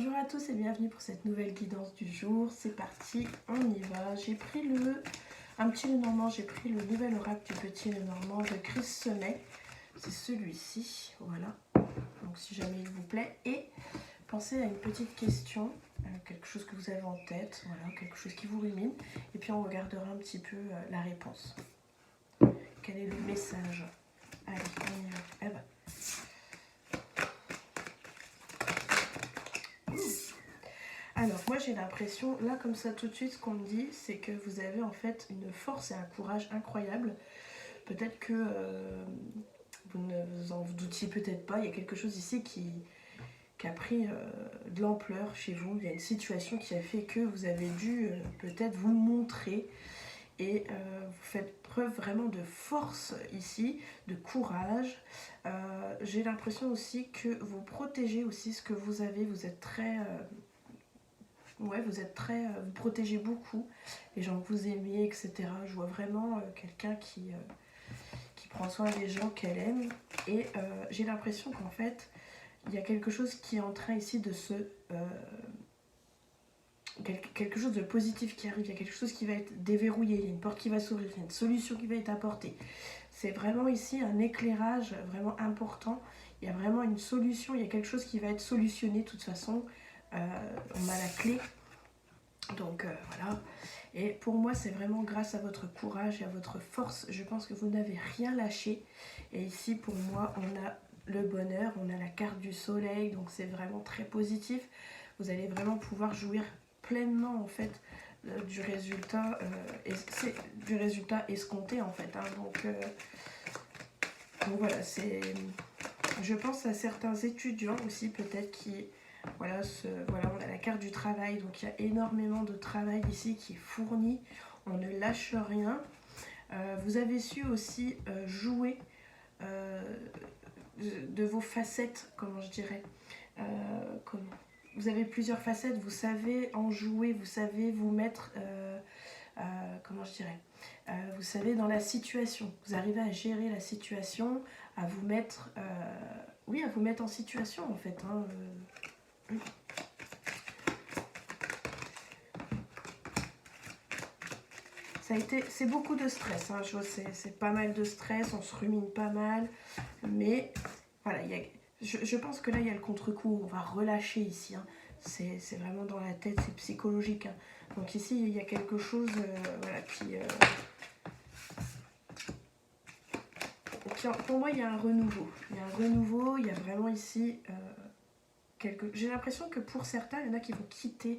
Bonjour à tous et bienvenue pour cette nouvelle guidance du jour. C'est parti, on y va. J'ai pris un petit Lenormand, j'ai pris le nouvel oracle du petit Lenormand de Chris Semet. C'est celui-ci, voilà. Donc si jamais il vous plaît. Et pensez à une petite question, quelque chose que vous avez en tête, voilà, quelque chose qui vous rumine. Et puis on regardera un petit peu la réponse. Quel est le message? Allez, on y va. Eh ben. Alors moi j'ai l'impression, là comme ça tout de suite, ce qu'on me dit, c'est que vous avez en fait une force et un courage incroyable. Peut-être que vous ne vous en doutiez peut-être pas, il y a quelque chose ici qui a pris de l'ampleur chez vous. Il y a une situation qui a fait que vous avez dû peut-être vous montrer et vous faites preuve vraiment de force ici, de courage. J'ai l'impression aussi que vous protégez aussi ce que vous avez, vous êtes très... ouais, vous êtes très... vous protégez beaucoup les gens que vous aimez, etc. Je vois vraiment quelqu'un qui prend soin des gens qu'elle aime. Et j'ai l'impression qu'en fait, il y a quelque chose qui est en train ici de se... quelque chose de positif qui arrive, il y a quelque chose qui va être déverrouillé, il y a une porte qui va s'ouvrir, il y a une solution qui va être apportée. C'est vraiment ici un éclairage vraiment important. Il y a vraiment une solution, il y a quelque chose qui va être solutionné de toute façon. On a la clé. Donc voilà. Et pour moi, c'est vraiment grâce à votre courage et à votre force. Je pense que vous n'avez rien lâché. Et ici, pour moi, on a le bonheur, on a la carte du soleil. Donc c'est vraiment très positif. Vous allez vraiment pouvoir jouir pleinement en fait du résultat escompté en fait. Hein. Donc voilà, c'est... Je pense à certains étudiants aussi peut-être qui... Voilà, on a la carte du travail, donc il y a énormément de travail ici qui est fourni, on ne lâche rien. Vous avez su aussi jouer de vos facettes, comment je dirais. Vous avez plusieurs facettes, vous savez en jouer, vous savez vous mettre, comment je dirais, vous savez dans la situation, vous arrivez à gérer la situation, à vous mettre, oui, à vous mettre en situation en fait. Hein, c'est beaucoup de stress, hein, c'est pas mal de stress, on se rumine pas mal, mais voilà, je pense que là il y a le contre-coup, on va relâcher ici, hein, c'est vraiment dans la tête, c'est psychologique, hein. Donc ici il y a quelque chose voilà, pour moi il y a un renouveau, il y a vraiment ici j'ai l'impression que pour certains il y en a qui vont quitter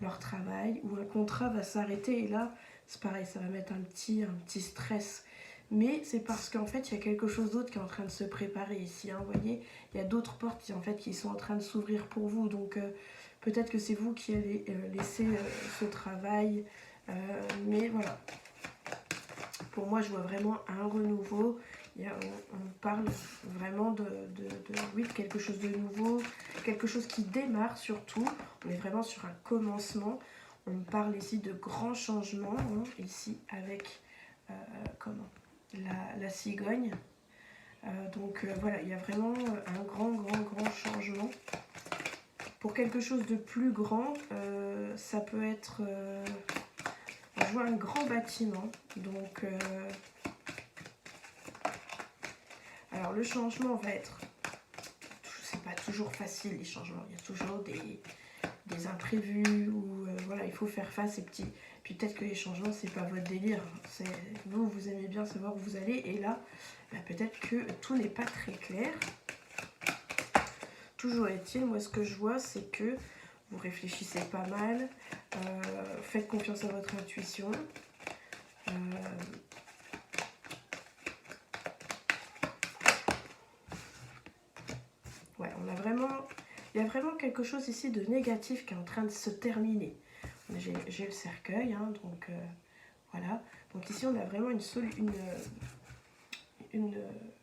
leur travail ou un contrat va s'arrêter et là c'est pareil, ça va mettre un petit stress, mais c'est parce qu'en fait il y a quelque chose d'autre qui est en train de se préparer ici, hein, vous voyez, il y a d'autres portes qui, en fait, qui sont en train de s'ouvrir pour vous, donc peut-être que c'est vous qui allez laisser ce travail, mais voilà, pour moi je vois vraiment un renouveau. On parle vraiment oui, de quelque chose de nouveau, quelque chose qui démarre surtout. On est vraiment sur un commencement. On parle ici de grands changements, hein, ici avec la cigogne. Donc voilà, il y a vraiment un grand changement. Pour quelque chose de plus grand, ça peut être... je vois un grand bâtiment, donc... alors le changement va être, c'est pas toujours facile les changements, il y a toujours des imprévus où voilà, il faut faire face et puis peut-être que les changements c'est pas votre délire, vous aimez bien savoir où vous allez et là bah, peut-être que tout n'est pas très clair. Toujours est-il, moi ce que je vois c'est que vous réfléchissez pas mal, faites confiance à votre intuition. Ouais, il y a vraiment quelque chose ici de négatif qui est en train de se terminer. J'ai le cercueil, hein, donc voilà. Donc ici on a vraiment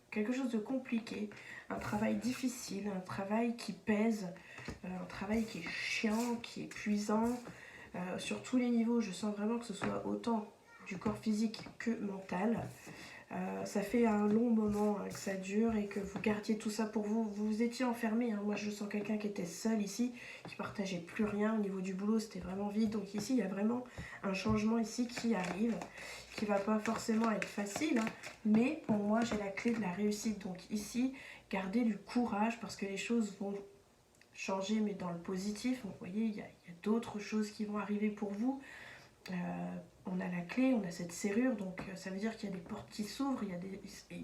quelque chose de compliqué, un travail difficile, un travail qui pèse, un travail qui est chiant, qui est épuisant. Sur tous les niveaux, je sens vraiment que ce soit autant du corps physique que mental. Ça fait un long moment que ça dure et que vous gardiez tout ça pour vous. Vous vous étiez enfermé. Moi, je sens quelqu'un qui était seul ici, qui partageait plus rien. Au niveau du boulot, c'était vraiment vide. Donc ici, il y a vraiment un changement ici qui arrive, qui va pas forcément être facile. Mais pour moi, j'ai la clé de la réussite. Donc ici, gardez du courage parce que les choses vont changer, mais dans le positif. Donc, vous voyez, il y a d'autres choses qui vont arriver pour vous. On a la clé, on a cette serrure, donc ça veut dire qu'il y a des portes qui s'ouvrent, il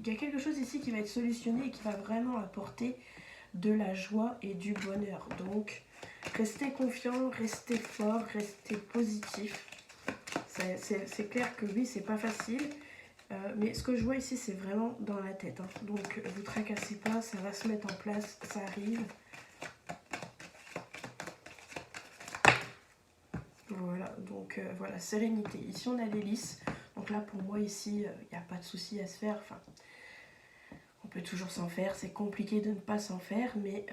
y a quelque chose ici qui va être solutionné et qui va vraiment apporter de la joie et du bonheur. Donc restez confiant, restez fort, restez positif. C'est clair que oui, c'est pas facile, mais ce que je vois ici, c'est vraiment dans la tête. Donc vous tracassez pas, ça va se mettre en place, ça arrive. Voilà, donc voilà, sérénité. Ici, on a l'hélice. Donc là, pour moi, ici, il n'y a pas de souci à se faire. Enfin, on peut toujours s'en faire. C'est compliqué de ne pas s'en faire, mais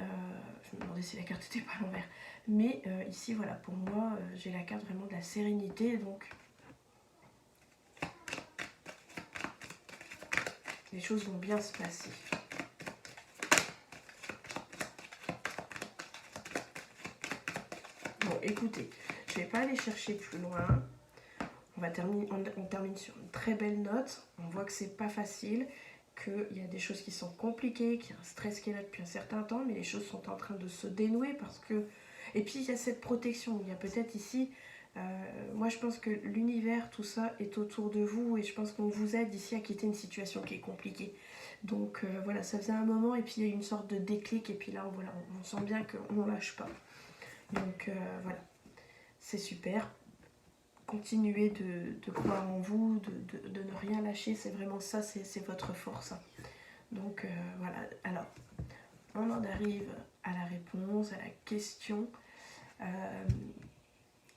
je me demandais si la carte n'était pas à l'envers. Mais ici, voilà, pour moi, j'ai la carte vraiment de la sérénité. Donc, les choses vont bien se passer. Bon, écoutez, je ne vais pas aller chercher plus loin. On termine sur une très belle note. On voit que c'est pas facile, qu'il y a des choses qui sont compliquées, qu'il y a un stress qui est là depuis un certain temps, mais les choses sont en train de se dénouer parce que... Et puis il y a cette protection. Il y a peut-être ici... moi je pense que l'univers, tout ça est autour de vous et je pense qu'on vous aide ici à quitter une situation qui est compliquée. Donc voilà, ça faisait un moment et puis il y a une sorte de déclic et puis là voilà, on sent bien qu'on ne lâche pas. Donc voilà, c'est super. Continuez de croire en vous, de ne rien lâcher, c'est vraiment ça, c'est votre force. Donc voilà, alors on en arrive à la réponse, à la question.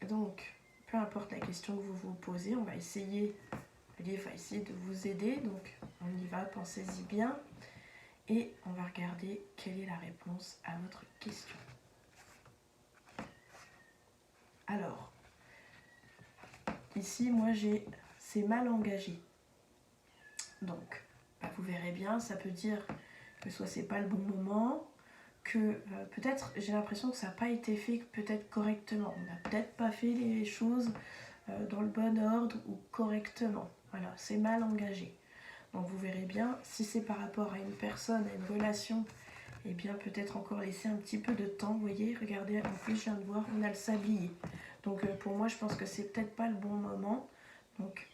Donc, peu importe la question que vous vous posez, on va essayer, le livre va essayer de vous aider, donc on y va, pensez-y bien. Et on va regarder quelle est la réponse à votre question. Alors, ici, moi, c'est mal engagé. Donc, bah, vous verrez bien, ça peut dire que soit c'est pas le bon moment, que peut-être j'ai l'impression que ça n'a pas été fait peut-être correctement. On n'a peut-être pas fait les choses dans le bon ordre ou correctement. Voilà, c'est mal engagé. Donc vous verrez bien, si c'est par rapport à une personne, à une relation, et bien peut-être encore laisser un petit peu de temps. Vous voyez, regardez, en plus je viens de voir, on a le sablier. Donc pour moi, je pense que c'est peut-être pas le bon moment. Donc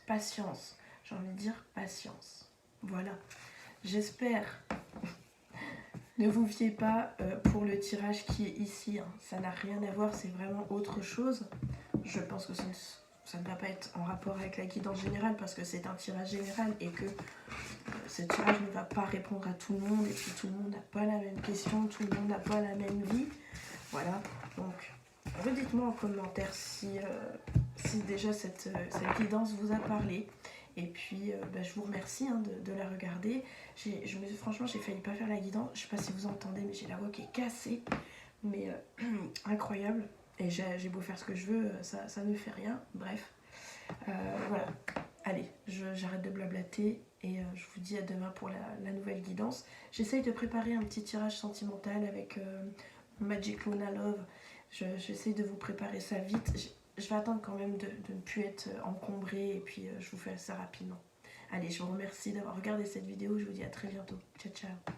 patience, j'ai envie de dire patience. Voilà, j'espère. Ne vous fiez pas pour le tirage qui est ici, ça n'a rien à voir, c'est vraiment autre chose. Je pense que ça ne va pas être en rapport avec la guidance générale parce que c'est un tirage général et que ce tirage ne va pas répondre à tout le monde et puis tout le monde n'a pas la même question, tout le monde n'a pas la même vie. Voilà, donc redites-moi en commentaire si déjà cette guidance vous a parlé. Et puis je vous remercie de la regarder. Franchement, j'ai failli pas faire la guidance. Je sais pas si vous entendez, mais j'ai la voix qui est cassée. Mais incroyable. Et j'ai beau faire ce que je veux, ça ne fait rien. Bref. Voilà. Allez, j'arrête de blablater. Et je vous dis à demain pour la nouvelle guidance. J'essaye de préparer un petit tirage sentimental avec Magic Luna Love. J'essaye de vous préparer ça vite. Je vais attendre quand même de ne plus être encombrée et puis je vous fais ça rapidement. Allez, je vous remercie d'avoir regardé cette vidéo. Je vous dis à très bientôt. Ciao, ciao.